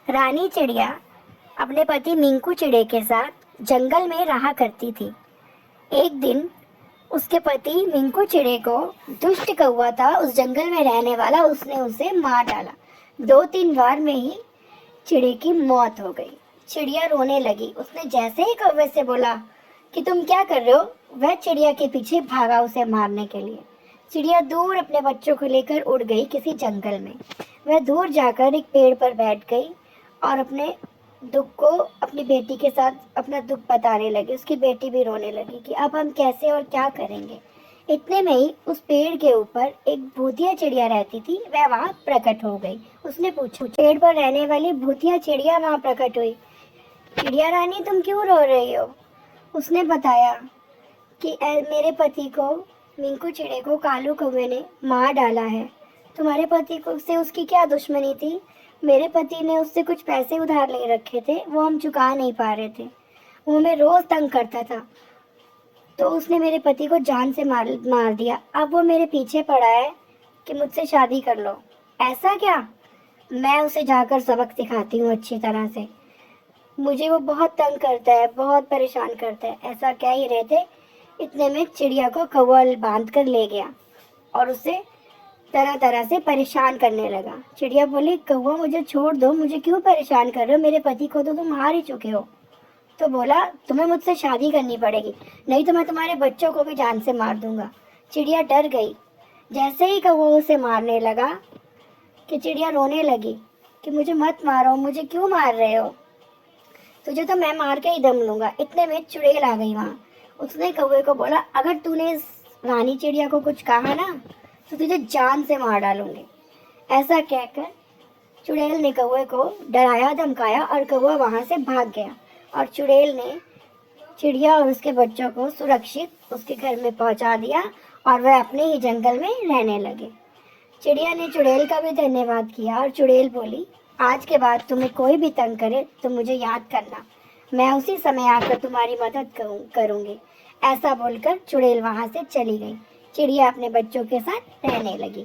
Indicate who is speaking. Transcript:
Speaker 1: रानी चिड़िया अपने पति मिंकू चिड़े के साथ जंगल में रहा करती थी। एक दिन उसके पति मिंकू चिड़े को दुष्ट कौवा था उस जंगल में रहने वाला, उसने उसे मार डाला। 2-3 बार में ही चिड़े की मौत हो गई। चिड़िया रोने लगी। उसने जैसे ही कौवे से बोला कि तुम क्या कर रहे हो, वह चिड़िया के पीछे भागा उसे मारने के लिए। चिड़िया दूर अपने बच्चों को लेकर उड़ गई किसी जंगल में। वह दूर जाकर एक पेड़ पर बैठ गई और अपने दुख को अपनी बेटी के साथ अपना दुख बताने लगी। उसकी बेटी भी रोने लगी कि अब हम कैसे और क्या करेंगे। इतने में ही उस पेड़ के ऊपर एक भूतिया चिड़िया रहती थी, वह वहाँ प्रकट हो गई। उसने पूछा, पेड़ पर रहने वाली भूतिया चिड़िया वहाँ प्रकट हुई, चिड़िया रानी तुम क्यों रो रही हो? उसने बताया कि मेरे पति को, मिंकू चिड़े को कालू कौवे ने मार डाला है। तुम्हारे पति को से उसकी क्या दुश्मनी थी? मेरे पति ने उससे कुछ पैसे उधार ले रखे थे, वो हम चुका नहीं पा रहे थे। वो हमें रोज तंग करता था, तो उसने मेरे पति को जान से मार दिया। अब वो मेरे पीछे पड़ा है कि मुझसे शादी कर लो। ऐसा क्या? मैं उसे जाकर सबक सिखाती हूँ अच्छी तरह से। मुझे वो बहुत तंग करता है, बहुत परेशान करता है। ऐसा कह ही रहे थे, इतने में चिड़िया को कौवा बांध कर ले गया और उसे तरह तरह से परेशान करने लगा। चिड़िया बोली, कौवा मुझे छोड़ दो, मुझे क्यों परेशान कर रहे हो? मेरे पति को तो तुम हार ही चुके हो। तो बोला, तुम्हें मुझसे शादी करनी पड़ेगी, नहीं तो मैं तुम्हारे बच्चों को भी जान से मार दूंगा। चिड़िया डर गई। जैसे ही कौवा उसे मारने लगा कि चिड़िया रोने लगी कि मुझे मत मारो, मुझे क्यों मार रहे हो? तुझे तो मैं मार के ही दम लूंगा। इतने में चुड़ैल आ गई वहाँ। उसने कौवे को बोला, अगर तूने इस रानी चिड़िया को कुछ कहा ना तो तुझे जान से मार डालूंगी। ऐसा कहकर चुड़ैल ने कौवे को डराया धमकाया और कौवा वहां से भाग गया और चुड़ैल ने चिड़िया और उसके बच्चों को सुरक्षित उसके घर में पहुंचा दिया और वह अपने ही जंगल में रहने लगे। चिड़िया ने चुड़ैल का भी धन्यवाद किया और चुड़ैल बोली, आज के बाद तुम्हें कोई भी तंग करे तो मुझे याद करना, मैं उसी समय आकर तुम्हारी मदद करूंगी। ऐसा बोलकर चुड़ैल वहां से चली गई। चिड़िया अपने बच्चों के साथ रहने लगी।